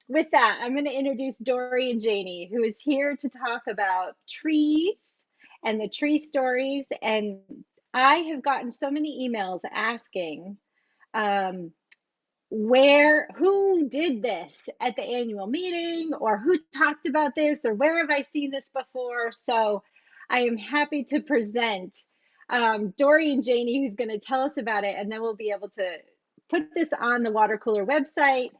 With that, I'm going to introduce Dorian Janney, who is here to talk about trees and the tree stories. And I have gotten so many emails asking um, who did this at the annual meeting, or who talked about this, or where have I seen this before? So I am happy to present Dorian Janney, who's going to tell us about it, and then we'll be able to put this on the Watercooler website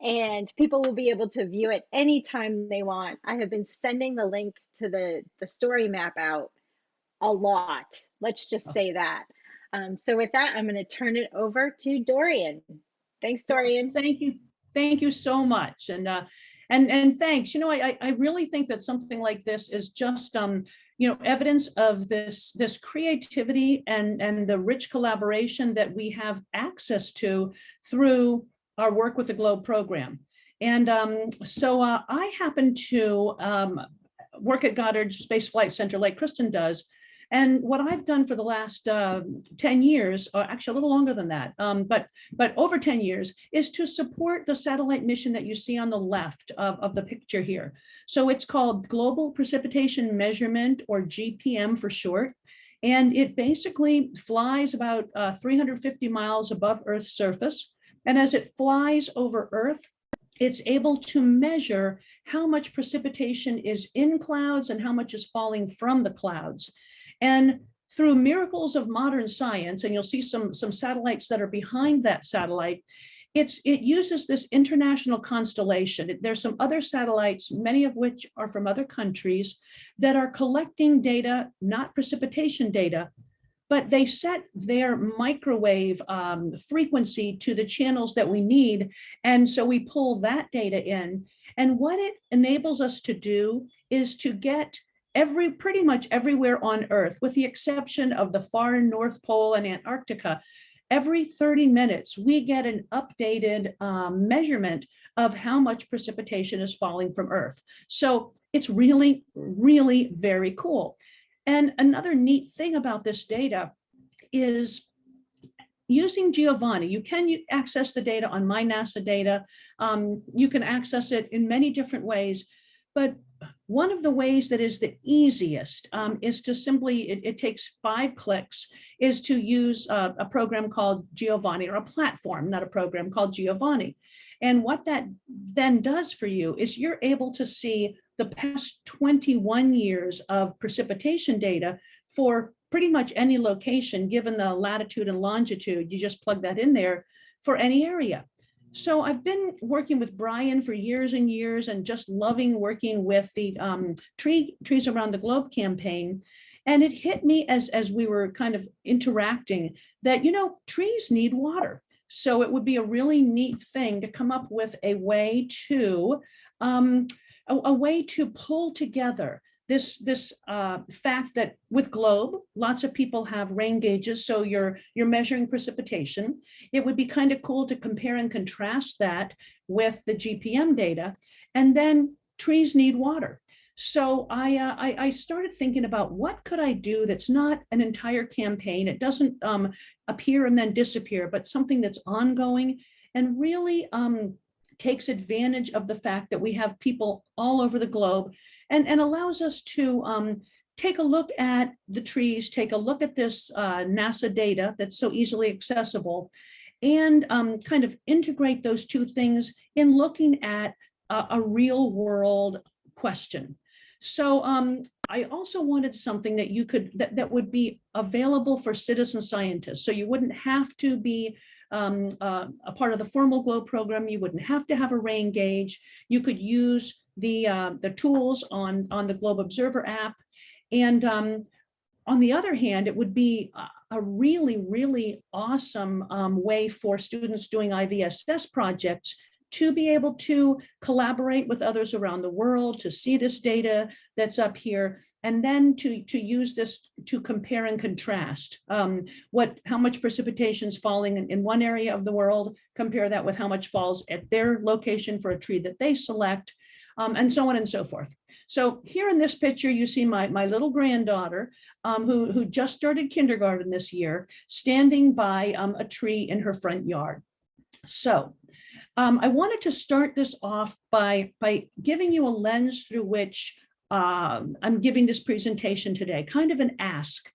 and people will be able to view it anytime they want. I have been sending the link to the story map out a lot. Let's just say that. So with that, I'm going to turn it over to Dorian. Thanks, Dorian. Thank you. Thank you so much. And thanks. You know, I really think that something like this is just evidence of this creativity and the rich collaboration that we have access to through our work with the Globe program. And so I happen to work at Goddard Space Flight Center like Kristen does. And what I've done for the last 10 years, or actually a little longer than that, but over 10 years, is to support the satellite mission that you see on the left of the picture here. So it's called Global Precipitation Measurement, or GPM for short. And it basically flies about 350 miles above Earth's surface. And as it flies over Earth, it's able to measure how much precipitation is in clouds and how much is falling from the clouds. And through miracles of modern science, and you'll see some satellites that are behind that satellite, it uses this international constellation. There's some other satellites, many of which are from other countries, that are collecting data, not precipitation data, but they set their microwave frequency to the channels that we need. And so we pull that data in. And what it enables us to do is to get pretty much everywhere on Earth, with the exception of the far North Pole and Antarctica, every 30 minutes, we get an updated measurement of how much precipitation is falling from Earth. So it's really, really very cool. And another neat thing about this data is using Giovanni. You can access the data on My NASA Data. You can access it in many different ways, but one of the ways that is the easiest is to simply, it takes 5 clicks, is to use a program called Giovanni, or a platform, not a program, called Giovanni. And what that then does for you is you're able to see the past 21 years of precipitation data for pretty much any location, given the latitude and longitude. You just plug that in there for any area. So I've been working with Brian for years and years, and just loving working with the Trees Around the Globe campaign. And it hit me as we were kind of interacting that, you know, trees need water. So it would be a really neat thing to come up with a way to pull together this fact that with Globe, lots of people have rain gauges, so you're measuring precipitation. It would be kind of cool to compare and contrast that with the GPM data. And then trees need water. So I started thinking about what could I do that's not an entire campaign. It doesn't appear and then disappear, but something that's ongoing and really takes advantage of the fact that we have people all over the globe, and allows us to take a look at the trees, take a look at this NASA data that's so easily accessible, and kind of integrate those two things in looking at a real world question. So I also wanted something that you could, that would be available for citizen scientists. So you wouldn't have to be a part of the formal Globe program. You wouldn't have to have a rain gauge. You could use the tools on the Globe Observer app. And on the other hand, it would be a really, really awesome way for students doing IVSS projects to be able to collaborate with others around the world, to see this data that's up here, and then to use this to compare and contrast how much precipitation is falling in one area of the world, compare that with how much falls at their location for a tree that they select, and so on and so forth. So here in this picture, you see my little granddaughter, who just started kindergarten this year, standing by a tree in her front yard. So I wanted to start this off by giving you a lens through which I'm giving this presentation today, kind of an ask.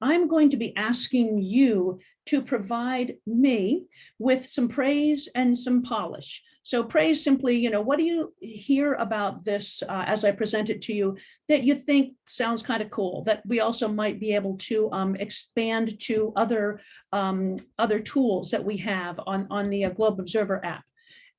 I'm going to be asking you to provide me with some praise and some polish. So praise simply, what do you hear about this as I present it to you that you think sounds kind of cool, that we also might be able to expand to other tools that we have on the Globe Observer app.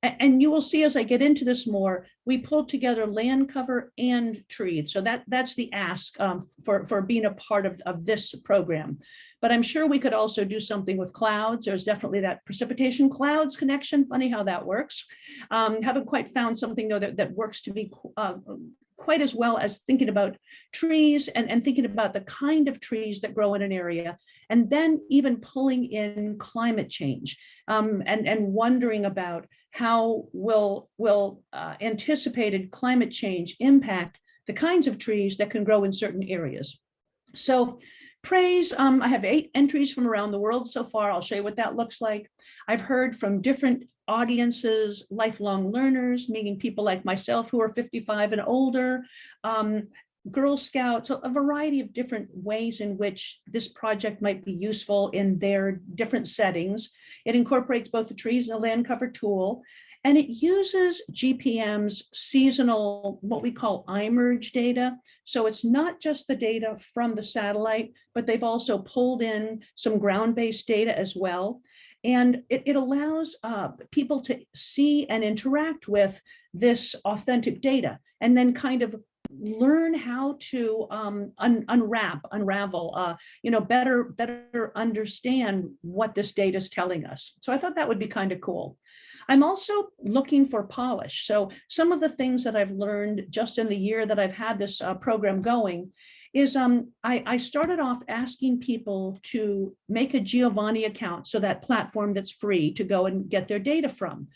And you will see as I get into this more, we pulled together land cover and tree. So that's the ask for being a part of this program. But I'm sure we could also do something with clouds. There's definitely that precipitation clouds connection. Funny how that works. Haven't quite found something though that works to be quite as well as thinking about trees and thinking about the kind of trees that grow in an area, and then even pulling in climate change and wondering about how will anticipated climate change impact the kinds of trees that can grow in certain areas. So praise, I have 8 entries from around the world so far. I'll show you what that looks like. I've heard from different audiences, lifelong learners, meaning people like myself who are 55 and older, Girl Scouts, a variety of different ways in which this project might be useful in their different settings. It incorporates both the trees and the land cover tool, and it uses GPM's seasonal, what we call iMerge data. So it's not just the data from the satellite, but they've also pulled in some ground-based data as well. And it allows people to see and interact with this authentic data and then kind of learn how to unravel, better understand what this data is telling us. So I thought that would be kind of cool. I'm also looking for polish. So some of the things that I've learned just in the year that I've had this program going is I started off asking people to make a Giovanni account, so that platform that's free to go and get their data from.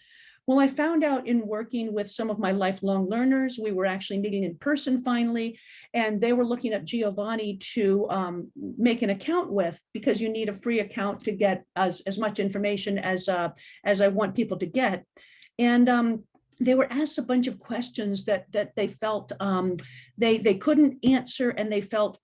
Well, I found out in working with some of my lifelong learners, we were actually meeting in person finally, and they were looking at Giovanni to make an account with, because you need a free account to get as much information as I want people to get. And they were asked a bunch of questions that they felt they couldn't answer, and they felt,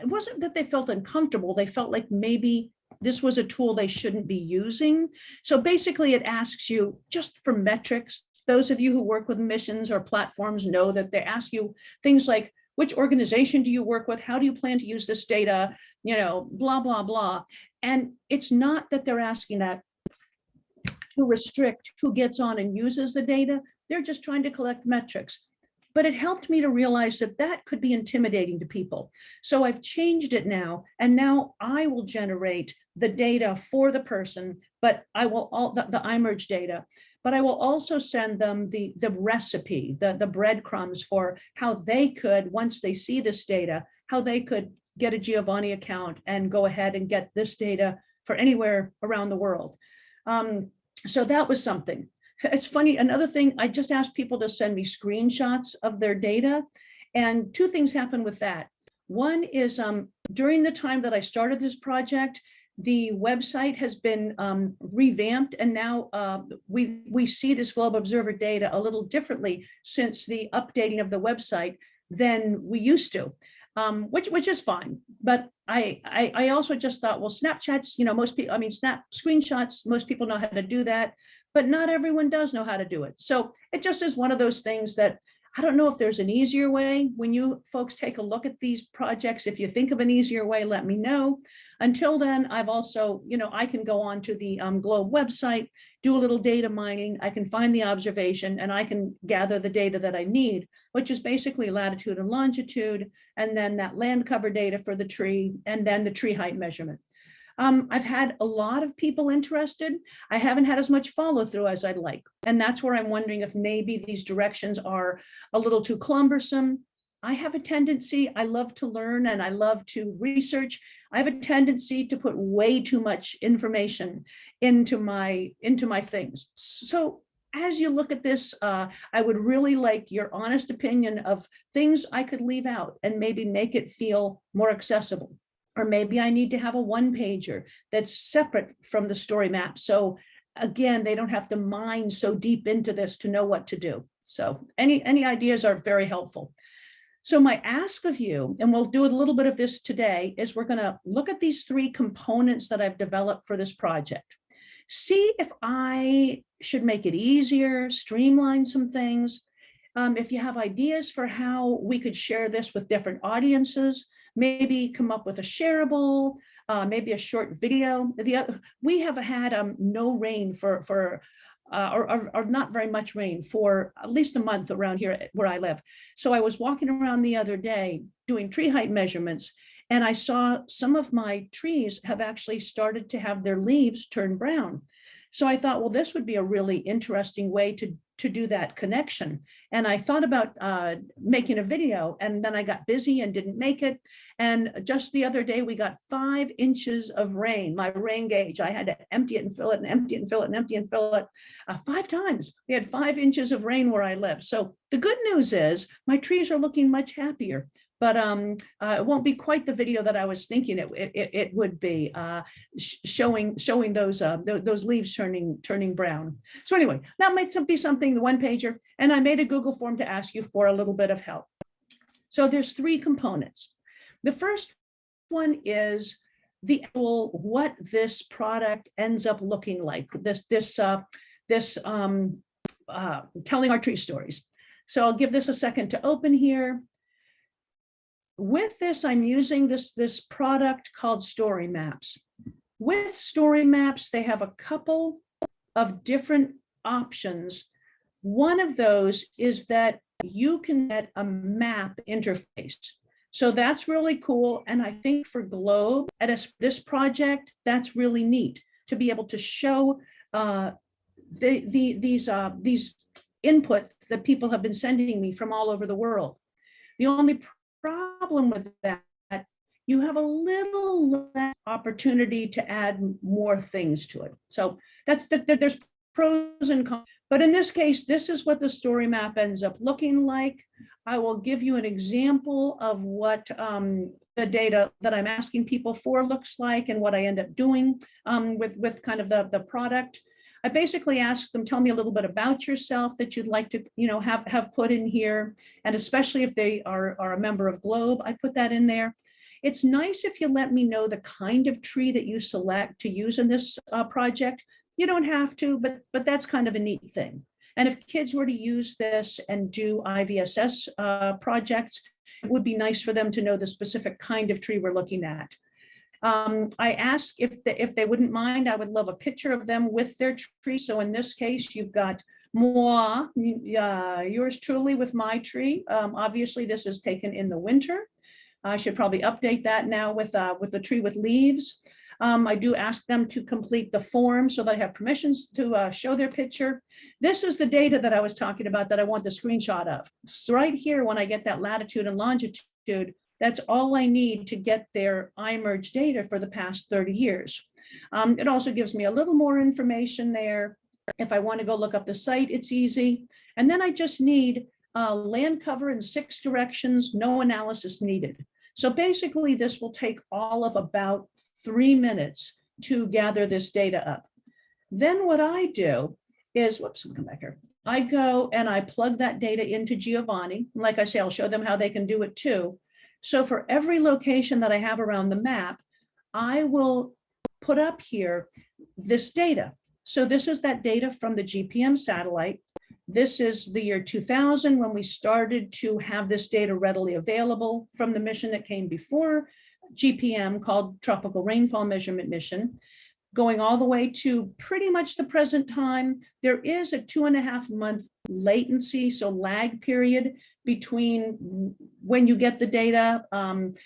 it wasn't that they felt uncomfortable, they felt like maybe this was a tool they shouldn't be using. So basically it asks you just for metrics. Those of you who work with missions or platforms know that they ask you things like, which organization do you work with? How do you plan to use this data? Blah, blah, blah. And it's not that they're asking that to restrict who gets on and uses the data. They're just trying to collect metrics. But it helped me to realize that that could be intimidating to people. So I've changed it now, and now I will generate the data for the person, but I will the iMerge data, but I will also send them the recipe, the breadcrumbs for how they could, once they see this data, how they could get a Giovanni account and go ahead and get this data for anywhere around the world. So that was something. It's funny, another thing, I just asked people to send me screenshots of their data, and 2 things happened with that. One is during the time that I started this project, the website has been revamped, and now we see this Globe Observer data a little differently since the updating of the website than we used to, which is fine. But I also just thought, well, Snapchats, most people, snap screenshots, most people know how to do that, but not everyone does know how to do it. So it just is one of those things that I don't know if there's an easier way. When you folks take a look at these projects, if you think of an easier way, let me know. Until then, I've also, I can go on to the Globe website, do a little data mining. I can find the observation, and I can gather the data that I need, which is basically latitude and longitude, and then that land cover data for the tree, and then the tree height measurement. I've had a lot of people interested. I haven't had as much follow through as I'd like. And that's where I'm wondering if maybe these directions are a little too cumbersome. I have a tendency, I love to learn and I love to research. I have a tendency to put way too much information into my things. So as you look at this, I would really like your honest opinion of things I could leave out and maybe make it feel more accessible. Or maybe I need to have a 1-pager that's separate from the story map. So again, they don't have to mine so deep into this to know what to do. So any ideas are very helpful. So my ask of you, and we'll do a little bit of this today, is we're going to look at these 3 components that I've developed for this project. See if I should make it easier, streamline some things. If you have ideas for how we could share this with different audiences, maybe come up with a shareable, maybe a short video. We have had no rain or not very much rain for at least a month around here where I live. So I was walking around the other day doing tree height measurements, and I saw some of my trees have actually started to have their leaves turn brown. So I thought, well, this would be a really interesting way to do that connection. And I thought about making a video, and then I got busy and didn't make it. And just the other day, we got 5 inches of rain, my rain gauge. I had to empty it and fill it and empty it and fill it and empty and fill it 5 times. We had 5 inches of rain where I live. So the good news is my trees are looking much happier. But it won't be quite the video that I was thinking it would be, showing those leaves turning brown. So anyway, that might be something, the 1-pager, and I made a Google form to ask you for a little bit of help. So there's 3 components. The first one is the actual what this product ends up looking like. Telling our tree stories. So I'll give this a second to open here. With this, I'm using this product called Story Maps. With Story Maps, they have a couple of different options. One of those is that you can get a map interface. So that's really cool. And I think for Globe, at this project, that's really neat to be able to show these inputs that people have been sending me from all over the world. The only problem with that, you have a little less opportunity to add more things to it. So there's pros and cons. But in this case, this is what the story map ends up looking like. I will give you an example of what the data that I'm asking people for looks like and what I end up doing with kind of the product. I basically ask them, tell me a little bit about yourself that you'd like to, have put in here. And especially if they are a member of Globe, I put that in there. It's nice if you let me know the kind of tree that you select to use in this project. You don't have to, but that's kind of a neat thing. And if kids were to use this and do IVSS projects, it would be nice for them to know the specific kind of tree we're looking at. I asked if they wouldn't mind, I would love a picture of them with their tree. So in this case, you've got moi, yours truly with my tree. Obviously, this is taken in the winter. I should probably update that now with the tree with leaves. I do ask them to complete the form so that I have permissions to show their picture. This is the data that I was talking about that I want the screenshot of. So right here, when I get that latitude and longitude, that's all I need to get their iMerge data for the past 30 years. It also gives me a little more information there. If I want to go look up the site, it's easy. And then I just need land cover in 6 directions, no analysis needed. So basically, this will take all of about 3 minutes to gather this data up. Then what I do is, whoops, I'll come back here. I go and I plug that data into Giovanni. Like I say, I'll show them how they can do it too. So for every location that I have around the map, I will put up here this data. So this is that data from the GPM satellite. This is the year 2000 when we started to have this data readily available from the mission that came before GPM, called Tropical Rainfall Measurement Mission, going all the way to pretty much the present time. There is a 2.5-month latency, so lag period between when you get the data,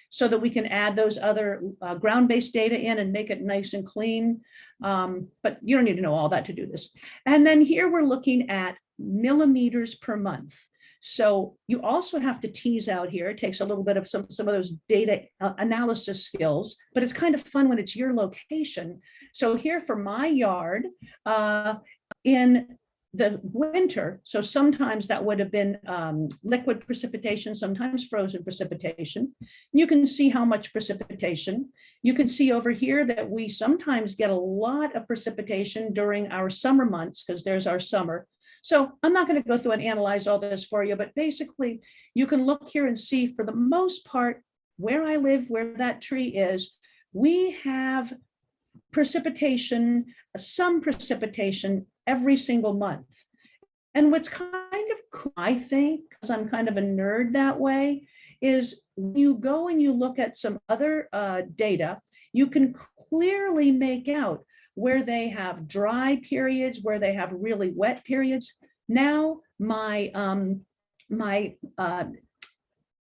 so that we can add those other ground-based data in and make it nice and clean. But you don't need to know all that to do this. And then here we're looking at millimeters per month. So you also have to tease out here. It takes a little bit of some of those data analysis skills, but it's kind of fun when it's your location. So here for my yard, in the winter, so sometimes that would have been liquid precipitation, sometimes frozen precipitation. You can see how much precipitation. You can see over here that we sometimes get a lot of precipitation during our summer months, because there's our summer. So I'm not going to go through and analyze all this for you, but basically you can look here and see, for the most part, where I live, where that tree is, we have precipitation, some precipitation every single month. And what's kind of cool, I think, because I'm kind of a nerd that way, is when you go and you look at some other data, you can clearly make out where they have dry periods, where they have really wet periods. Now my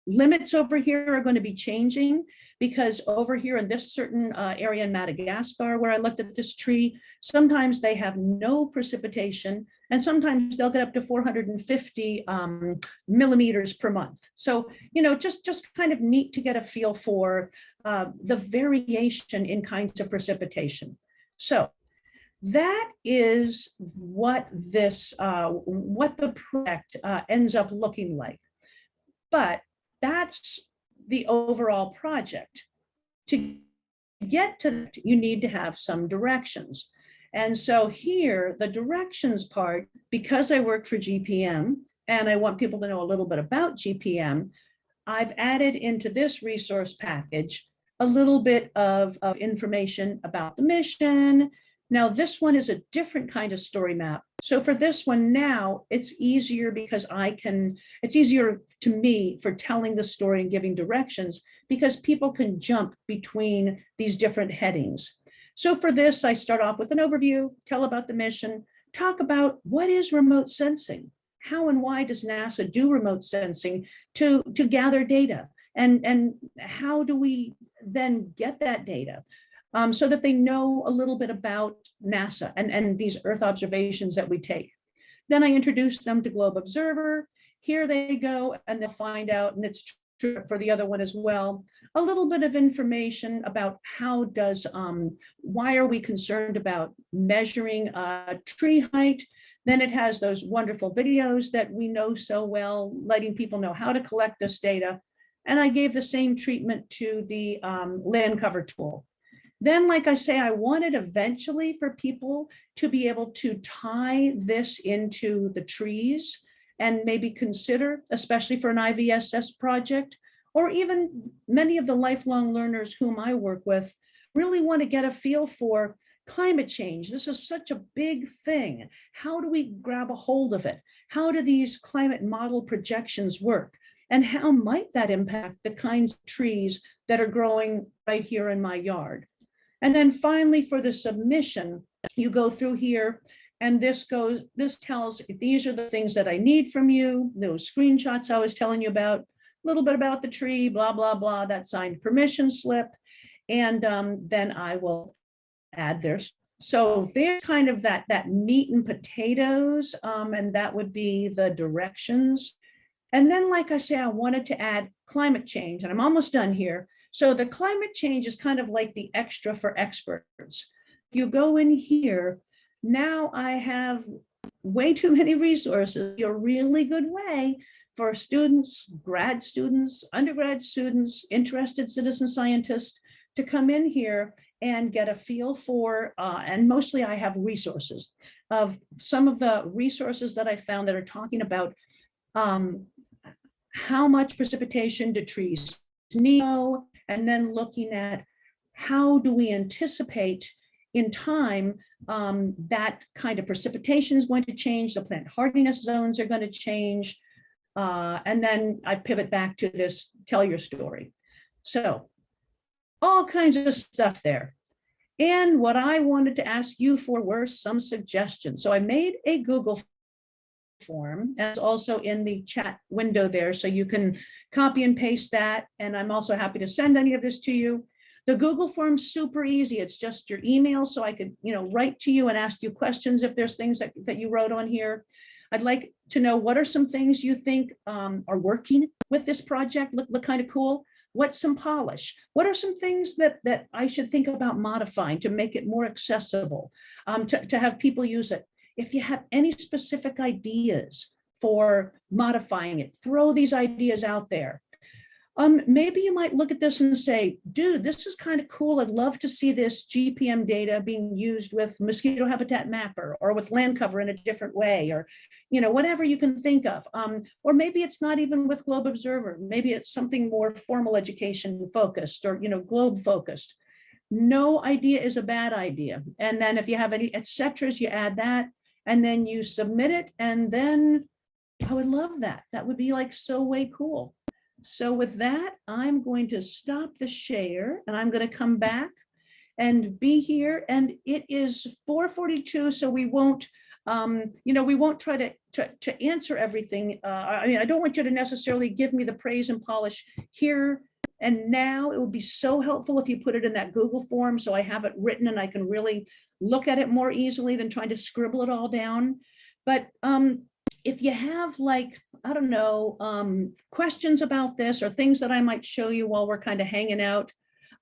limits over here are going to be changing, because over here in this certain area in Madagascar, where I looked at this tree, sometimes they have no precipitation, and sometimes they'll get up to 450 millimeters per month. So, you know, just kind of neat to get a feel for the variation in kinds of precipitation. So that is what this, what the project ends up looking like. But that's the overall project. To get to that, you need to have some directions. And so here, the directions part, because I work for GPM and I want people to know a little bit about GPM, I've added into this resource package a little bit of information about the mission. Now, this one is a different kind of story map. So for this one now, it's easier because it's easier to me for telling the story and giving directions, because people can jump between these different headings. So for this, I start off with an overview, tell about the mission, talk about what is remote sensing, how and why does NASA do remote sensing to gather data, and how do we then get that data? So that they know a little bit about NASA and these Earth observations that we take. Then I introduce them to Globe Observer. Here they go, and they'll find out, and it's true for the other one as well, a little bit of information about how does, why are we concerned about measuring tree height? Then it has those wonderful videos that we know so well, letting people know how to collect this data. And I gave the same treatment to the land cover tool. Then, like I say, I wanted eventually for people to be able to tie this into the trees and maybe consider, especially for an IVSS project, or even many of the lifelong learners whom I work with really want to get a feel for climate change. This is such a big thing. How do we grab a hold of it? How do these climate model projections work? And how might that impact the kinds of trees that are growing right here in my yard? And then finally, for the submission, you go through here, and this tells, these are the things that I need from you, those screenshots I was telling you about, a little bit about the tree, blah, blah, blah, that signed permission slip. And then I will add theirs. So there's kind of that meat and potatoes, and that would be the directions. And then, like I say, I wanted to add climate change, and I'm almost done here. So the climate change is kind of like the extra for experts. You go in here, now I have way too many resources, a really good way for students, grad students, undergrad students, interested citizen scientists to come in here and get a feel for, and mostly I have resources of some of the resources that I found that are talking about how much precipitation do trees need, and then looking at how do we anticipate in time that kind of precipitation is going to change, the plant hardiness zones are going to change, and then I pivot back to this tell your story. So all kinds of stuff there. And what I wanted to ask you for were some suggestions. So I made a Google form, and it's also in the chat window there, so you can copy and paste that. And I'm also happy to send any of this to you. The Google form's super easy. It's just your email, so I could, write to you and ask you questions if there's things that you wrote on here. I'd like to know, what are some things you think are working with this project, look kind of cool? What's some polish? What are some things that I should think about modifying to make it more accessible, to have people use it? if you have any specific ideas for modifying it, throw these ideas out there. Maybe you might look at this and say, dude, this is kind of cool. I'd love to see this GPM data being used with mosquito habitat mapper or with land cover in a different way, or, whatever you can think of. Or maybe it's not even with Globe Observer. Maybe it's something more formal education focused or, globe focused. No idea is a bad idea. And then if you have any et ceteras, you add that and then you submit it. And then I would love that. That would be like so way cool. So with that, I'm going to stop the share and I'm going to come back and be here. And it is 4:42, so we won't, we won't try to answer everything. I don't want you to necessarily give me the praise and polish here and now. It would be so helpful if you put it in that Google form so I have it written and I can really look at it more easily than trying to scribble it all down. But if you have questions about this or things that I might show you while we're kind of hanging out,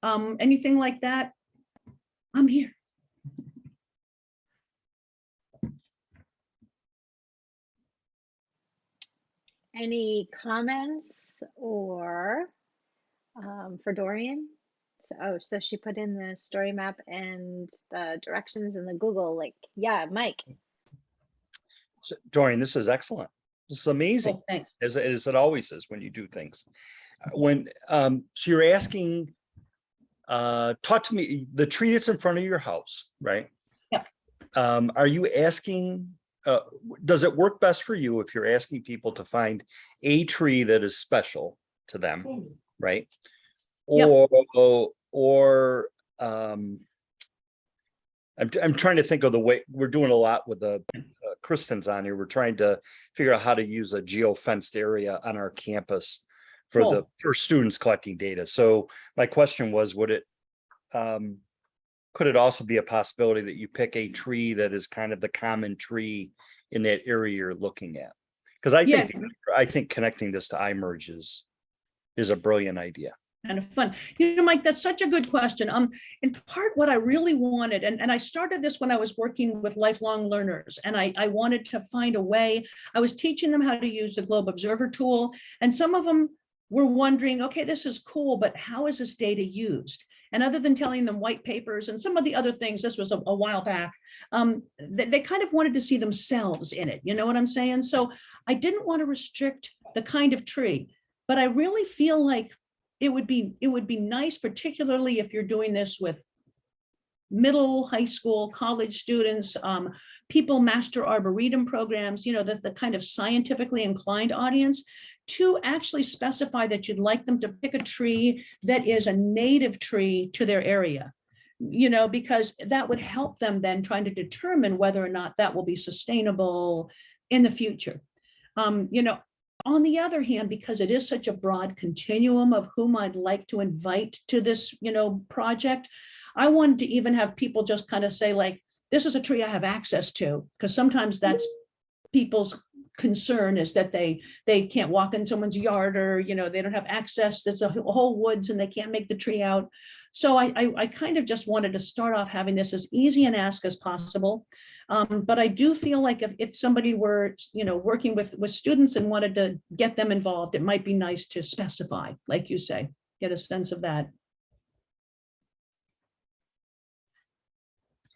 anything like that, I'm here. Any comments or for Dorian? So she put in the story map and the directions in the Google link. Yeah, Mike. So, Dorian, this is excellent. This is amazing, thanks. as it always is when you do things. So you're asking, talk to me, the tree that's in front of your house, right? Yep. Are you asking, does it work best for you if you're asking people to find a tree that is special to them, right? Yep. Or I'm trying to think of the way we're doing a lot with the Kristen's on here. We're trying to figure out how to use a geo-fenced area on our campus for for students collecting data. So my question was, would it could it also be a possibility that you pick a tree that is kind of the common tree in that area you're looking at? Because I think connecting this to iMerge is a brilliant idea. Kind of fun. Mike, that's such a good question. In part, what I really wanted, and I started this when I was working with lifelong learners, and I wanted to find a way. I was teaching them how to use the Globe Observer tool, and some of them were wondering, okay, this is cool, but how is this data used? And other than telling them white papers and some of the other things, this was a while back, they kind of wanted to see themselves in it. You know what I'm saying? So I didn't want to restrict the kind of tree, but I really feel like it would be nice, particularly if you're doing this with middle, high school, college students, people master arboretum programs, the kind of scientifically inclined audience, to actually specify that you'd like them to pick a tree that is a native tree to their area, because that would help them then trying to determine whether or not that will be sustainable in the future. On the other hand, because it is such a broad continuum of whom I'd like to invite to this, project, I wanted to even have people just kind of say, like, this is a tree I have access to, because sometimes that's people's concern, is that they can't walk in someone's yard, or they don't have access. There's a whole woods and they can't make the tree out. So I kind of just wanted to start off having this as easy an ask as possible. But I do feel like if somebody were working with students and wanted to get them involved, it might be nice to specify, like you say, get a sense of that.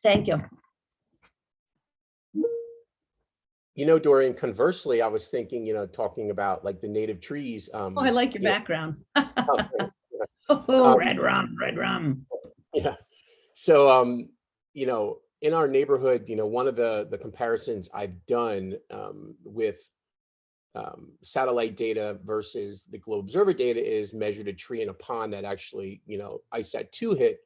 Thank you. Dorian, conversely, I was thinking, talking about like the native trees. I like your background. Red rum. Yeah. So, in our neighborhood, one of the comparisons I've done with satellite data versus the Globe Observer data is measured a tree in a pond that actually, ISAT-2 hit,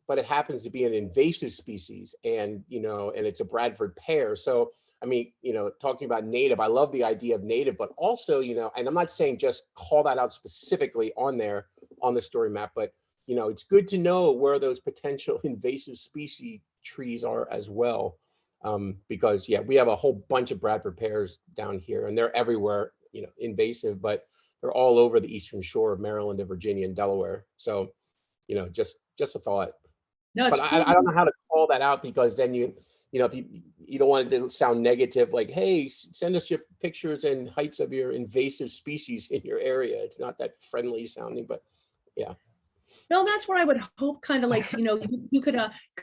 but it happens to be an invasive species, and and it's a Bradford pear. So I mean, talking about native, I love the idea of native, but also, and I'm not saying just call that out specifically on there on the story map, but it's good to know where those potential invasive species trees are as well, because we have a whole bunch of Bradford pears down here, and they're everywhere, invasive, but they're all over the eastern shore of Maryland and Virginia and Delaware. So, just a thought. No, it's but cool. I don't know how to call that out, because then if you don't want it to sound negative, like, hey, send us your pictures and heights of your invasive species in your area. It's not that friendly sounding, but yeah. No, that's where I would hope, kind of like, you could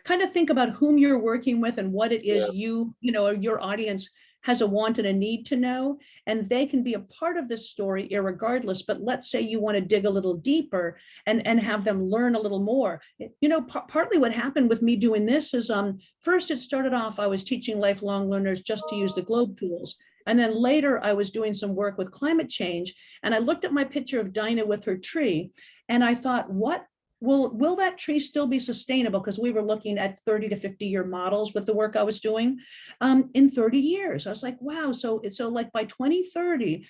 kind of think about whom you're working with and what it is your audience has a want and a need to know, and they can be a part of this story irregardless. But let's say you want to dig a little deeper and have them learn a little more. Partly what happened with me doing this is first it started off, I was teaching lifelong learners just to use the globe tools. And then later I was doing some work with climate change, and I looked at my picture of Dinah with her tree, and I thought, will that tree still be sustainable? Because we were looking at 30 to 50-year models with the work I was doing in 30 years. I was like, wow. So like by 2030,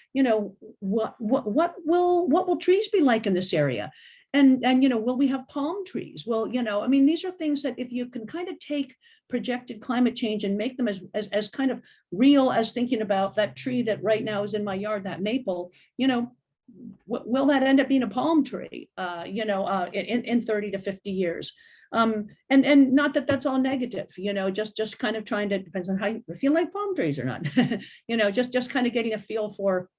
what will trees be like in this area? And will we have palm trees? Well, I mean, these are things that if you can kind of take projected climate change and make them as kind of real as thinking about that tree that right now is in my yard, that maple, will that end up being a palm tree, in 30 to 50 years? And not that that's all negative, just kind of trying to, depends on how you feel like palm trees or not, just kind of getting a feel for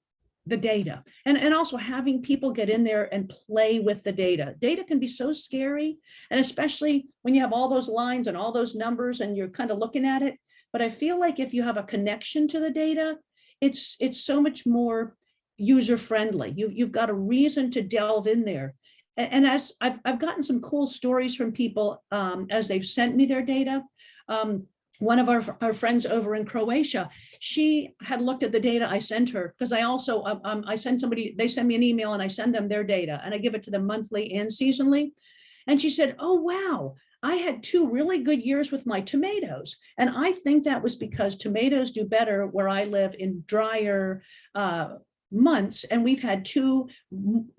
the data, and also having people get in there and play with the data. Data can be so scary, and especially when you have all those lines and all those numbers and you're kind of looking at it. But I feel like if you have a connection to the data, it's so much more user-friendly. You've got a reason to delve in there. And as I've gotten some cool stories from people as they've sent me their data. One of our friends over in Croatia, she had looked at the data I sent her, because I also, I send somebody, they send me an email and I send them their data and I give it to them monthly and seasonally. And she said, oh, wow, I had 2 really good years with my tomatoes. And I think that was because tomatoes do better where I live in drier months, and we've had 2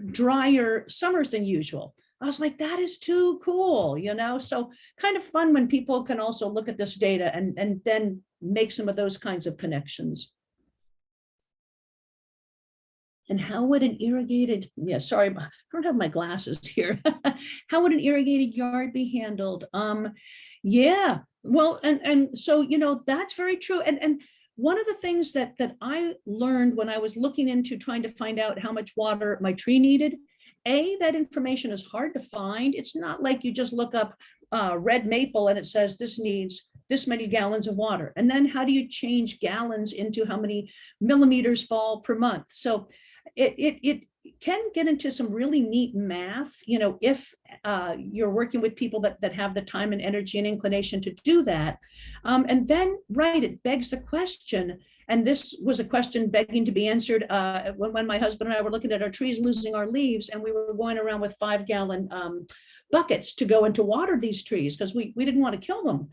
drier summers than usual. I was like, that is too cool, so kind of fun when people can also look at this data and then make some of those kinds of connections. And how would an irrigated, sorry, I don't have my glasses here. How would an irrigated yard be handled? Yeah, well, and so, that's very true. And one of the things that I learned when I was looking into trying to find out how much water my tree needed, that information is hard to find. It's not like you just look up red maple and it says this needs this many gallons of water. And then how do you change gallons into how many millimeters fall per month? So it can get into some really neat math, if you're working with people that have the time and energy and inclination to do that. And then, right, it begs the question, and this was a question begging to be answered when my husband and I were looking at our trees losing our leaves, and we were going around with 5-gallon buckets to go and to water these trees because we didn't want to kill them.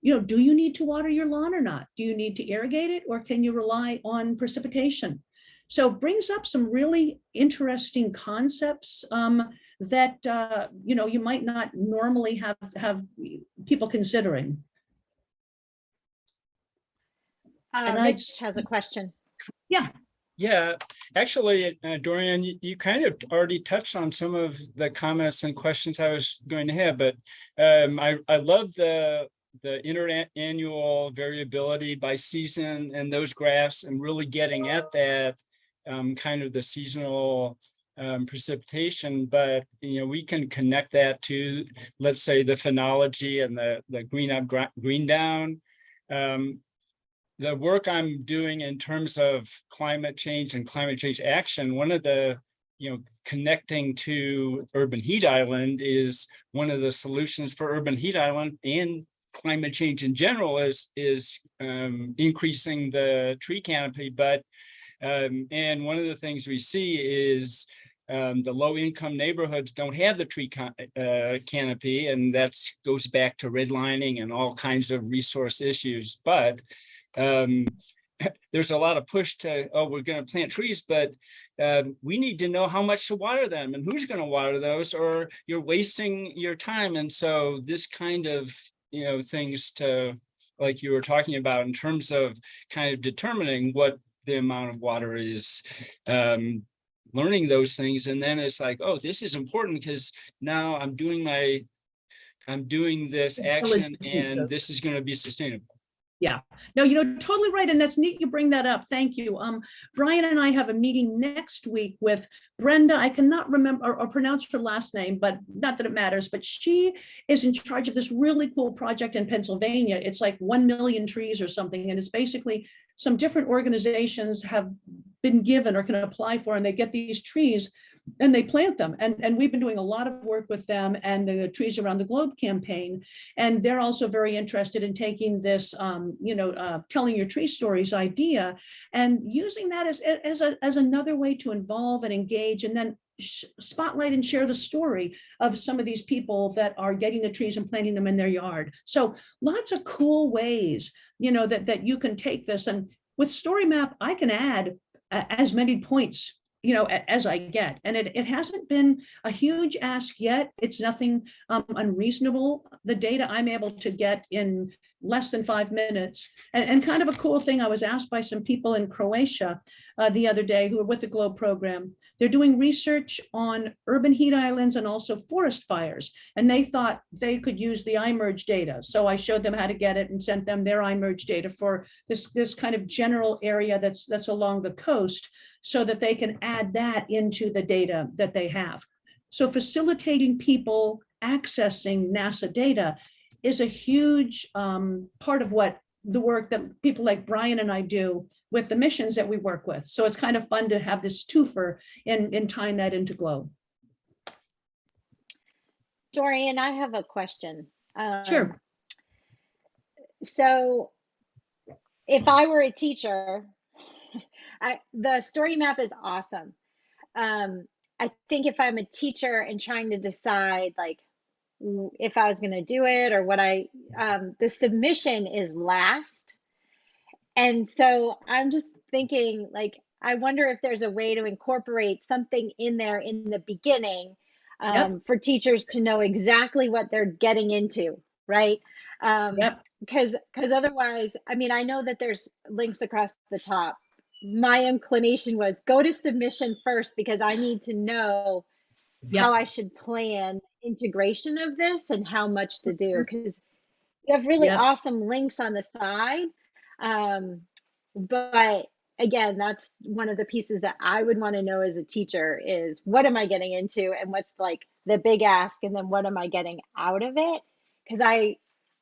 Do you need to water your lawn or not? Do you need to irrigate it, or can you rely on precipitation? So it brings up some really interesting concepts that you might not normally have people considering. Rich has a question. Yeah. Yeah, actually, Dorian, you kind of already touched on some of the comments and questions I was going to have, but I love the interannual variability by season and those graphs, and really getting at that kind of the seasonal precipitation. But we can connect that to, let's say, the phenology and the green up, green down. The work I'm doing in terms of climate change and climate change action, one of the, connecting to urban heat island is one of the solutions for urban heat island and climate change in general is increasing the tree canopy. But and one of the things we see is the low income neighborhoods don't have the tree canopy, and that goes back to redlining and all kinds of resource issues. But there's a lot of push to, we're going to plant trees, but we need to know how much to water them and who's going to water those, or you're wasting your time. And so this kind of, things to, like you were talking about in terms of kind of determining what the amount of water is, learning those things. And then it's like, oh, this is important because now I'm doing my I'm doing this action and this is going to be sustainable. Yeah, no, you know, totally right. And that's neat you bring that up. Thank you. Brian and I have a meeting next week with Brenda. I cannot remember or pronounce her last name, but not that it matters, but she is in charge of this really cool project in Pennsylvania. It's like 1 million trees or something. And it's basically some different organizations have been given or can apply for, and they get these trees and they plant them. And we've been doing a lot of work with them and the Trees Around the Globe campaign. And they're also very interested in taking this, telling your tree stories idea and using that as another way to involve and engage, and then spotlight and share the story of some of these people that are getting the trees and planting them in their yard. So lots of cool ways, that you can take this. And with Story Map, I can add as many points as I get. And it hasn't been a huge ask yet. It's nothing unreasonable. The data I'm able to get in less than 5 minutes. And kind of a cool thing, I was asked by some people in Croatia the other day who are with the GLOBE program. They're doing research on urban heat islands and also forest fires. And they thought they could use the iMerge data. So I showed them how to get it and sent them their iMerge data for this kind of general area that's along the coast, so that they can add that into the data that they have. So facilitating people accessing NASA data is a huge part of what the work that people like Brian and I do with the missions that we work with. So it's kind of fun to have this twofer in tying that into GLOBE. Dorian, I have a question. Sure. So if I were a teacher, the story map is awesome. I think if I'm a teacher and trying to decide like if I was going to do it or what the submission is last. And so I'm just thinking, like, I wonder if there's a way to incorporate something in there in the beginning for teachers to know exactly what they're getting into, right? Because otherwise, I mean, I know that there's links across the top. My inclination was go to submission first because I need to know how I should plan integration of this and how much to do, because you have really awesome links on the side. But again, that's one of the pieces that I would want to know as a teacher is what am I getting into and what's like the big ask, and then what am I getting out of it? Because I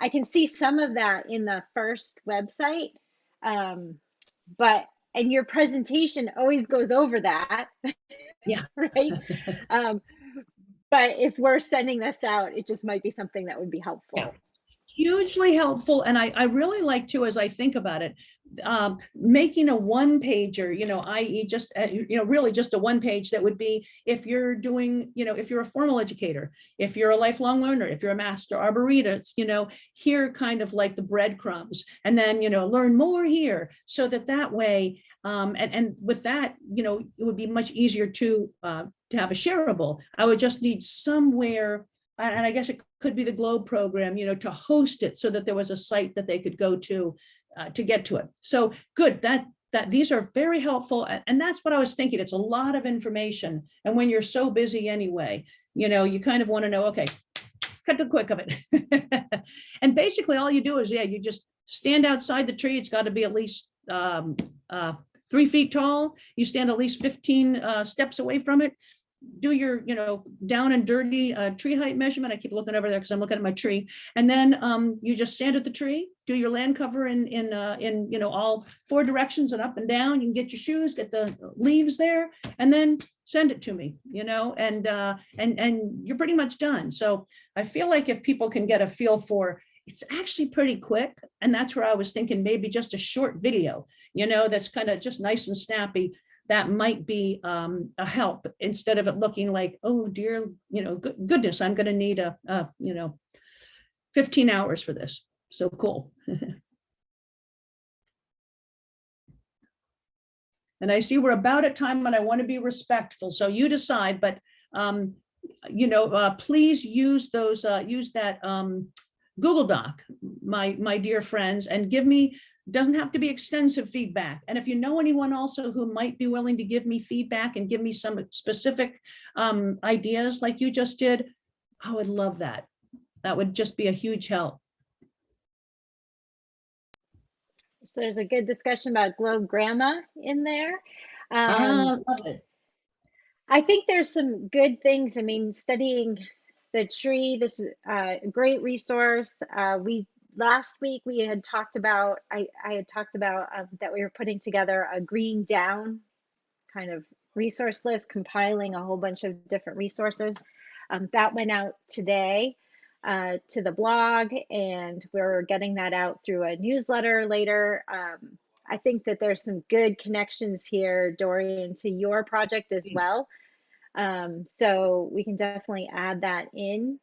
can see some of that in the first website, and your presentation always goes over that. Right. But if we're sending this out, it just might be something that would be helpful. Hugely helpful. And I really like to, as I think about it, making a one pager, i.e. just, really just a one page that would be if you're doing, if you're a formal educator, if you're a lifelong learner, if you're a master arboretist, here kind of like the breadcrumbs, and then, learn more here, so that way, and with that, it would be much easier to have a shareable. I would just need somewhere, and I guess it could be the GLOBE program, to host it so that there was a site that they could go to get to it. So good, that these are very helpful. And that's what I was thinking. It's a lot of information. And when you're so busy anyway, you kind of want to know, okay, cut the quick of it. And basically all you do is, you just stand outside the tree. It's got to be at least 3 feet tall. You stand at least 15 steps away from it. Do your, down and dirty tree height measurement. I keep looking over there because I'm looking at my tree. And then you just stand at the tree, do your land cover in all 4 directions and up and down. You can get your shoes, get the leaves there, and then send it to me, and you're pretty much done. So I feel like if people can get a feel for, it's actually pretty quick. And that's where I was thinking maybe just a short video, that's kind of just nice and snappy. That might be a help, instead of it looking like, oh dear, goodness, I'm going to need 15 hours for this. So cool. And I see we're about at time, and I want to be respectful. So you decide, but please use those, use that Google Doc, my dear friends, and give me. Doesn't have to be extensive feedback. And if you know anyone also who might be willing to give me feedback and give me some specific ideas like you just did, I would love that. That would just be a huge help. So there's a good discussion about globegramma in there. Um, Love it. I think there's some good things. I mean, studying the tree, this is a great resource. Last week we had talked about, I had talked about that we were putting together a green down kind of resource list, compiling a whole bunch of different resources. That went out today to the blog, and we're getting that out through a newsletter later. I think that there's some good connections here, Dorian, to your project as well. So we can definitely add that in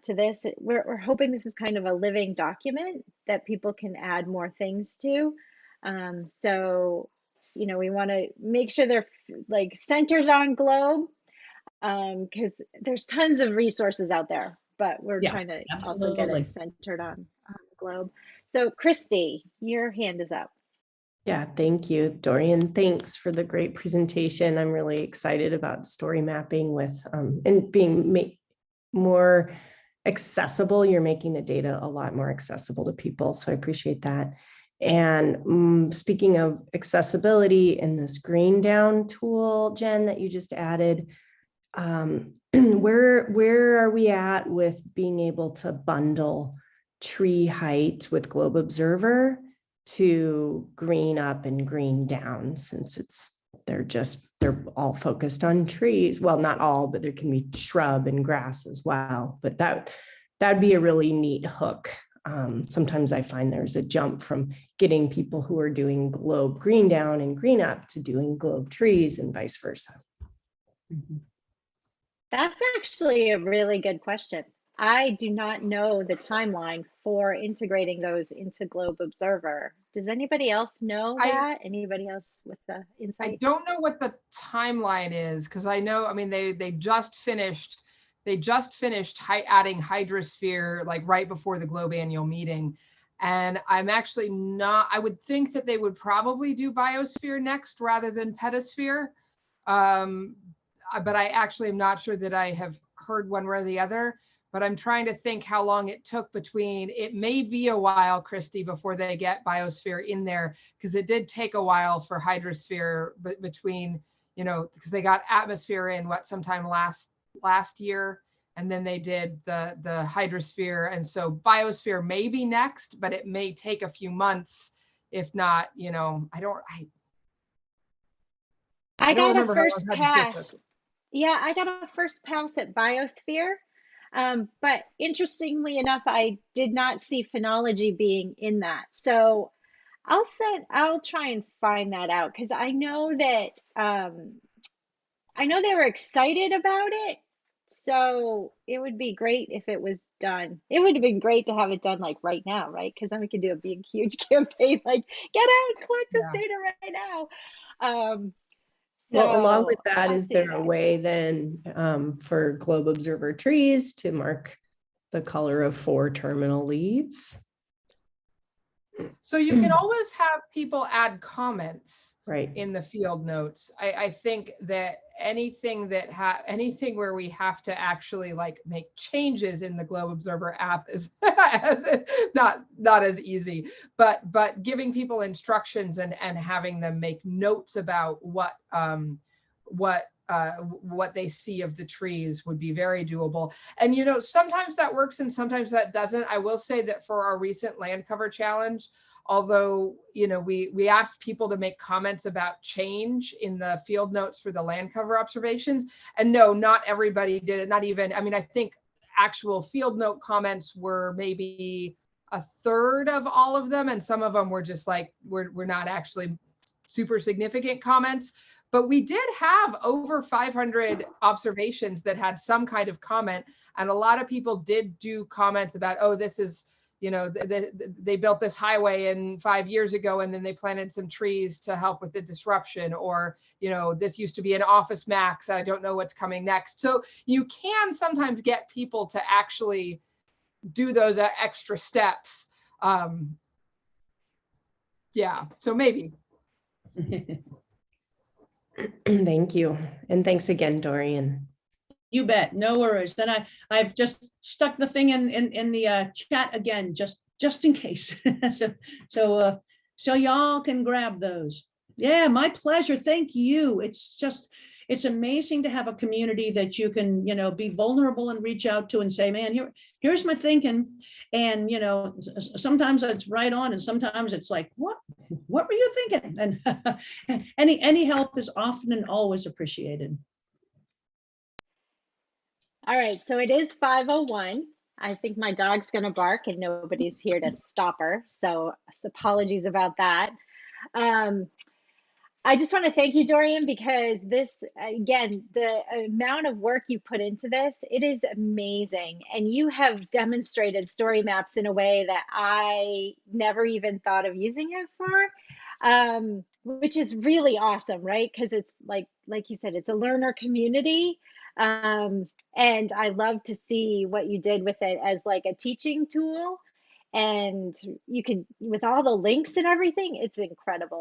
to this. We're hoping this is kind of a living document that people can add more things to. So, you know, we want to make sure they're like centers on Globe, because there's tons of resources out there, but we're trying to also get it centered on Globe. So Christy, your hand is up. Yeah, thank you, Dorian. Thanks for the great presentation. I'm really excited about story mapping with and being more accessible. You're making the data a lot more accessible to people, so I appreciate that. And speaking of accessibility in this green down tool, Jen, that you just added, where are we at with being able to bundle tree height with Globe Observer to green up and green down, since they're all focused on trees? Well, not all, but there can be shrub and grass as well, but that'd be a really neat hook. Sometimes I find there's a jump from getting people who are doing Globe green down and green up to doing Globe trees and vice versa. That's actually a really good question. I do not know the timeline for integrating those into Globe Observer. Does anybody else know that? Anybody else with the insight? I don't know what the timeline is, because I know, I mean, they just finished adding hydrosphere like right before the Globe annual meeting. And I'm actually not, I would think that they would probably do biosphere next rather than petasphere. But I actually am not sure that I have heard one way or the other. But I'm trying to think how long it took between, it may be a while, Christy, before they get biosphere in there, because it did take a while for hydrosphere, but between, you know, because they got atmosphere in sometime last year, and then they did the hydrosphere. And so biosphere may be next, but it may take a few months, if not, you know, I don't got remember a first pass. Yeah, I got a first pass at biosphere. But interestingly enough, I did not see phenology being in that. So I'll try and find that out, because I know that I know they were excited about it. So it would be great if it was done. It would have been great to have it done like right now, right? Because then we could do a big, huge campaign, like get out and collect this data right now. Well, along with that, is there a way then for Globe Observer trees to mark the color of 4 terminal leaves? So you can always have people add comments right in the field notes. I think that anything where we have to actually like make changes in the Globe Observer app is not as easy, but giving people instructions and having them make notes about what they see of the trees would be very doable. And, you know, sometimes that works and sometimes that doesn't. I will say that for our recent land cover challenge, although, you know, we asked people to make comments about change in the field notes for the land cover observations. And no, not everybody did it. Not even, I mean, I think actual field note comments were maybe a third of all of them. And some of them were just like, we're not actually super significant comments. But we did have over 500 observations that had some kind of comment. And a lot of people did do comments about, oh, this is, you know, they built this highway in 5 years ago, and then they planted some trees to help with the disruption. Or, you know, this used to be an office max. I don't know what's coming next. So you can sometimes get people to actually do those extra steps. Yeah, so maybe. Thank you. And thanks again, Dorian. You bet, no worries. Then I've just stuck the thing in the chat again, just in case. So y'all can grab those. Yeah, my pleasure. Thank you. It's amazing to have a community that you can, be vulnerable and reach out to and say, man, here's my thinking. And, sometimes it's right on and sometimes it's like, what were you thinking? And any help is often and always appreciated. All right, so it is 5:01. I think my dog's going to bark and nobody's here to stop her. So apologies about that. I just want to thank you, Dorian, because this, again, the amount of work you put into this, it is amazing. And you have demonstrated story maps in a way that I never even thought of using it for, which is really awesome, right? Because it's like you said, it's a learner community. And I love to see what you did with it as like a teaching tool. And you can, with all the links and everything, it's incredible.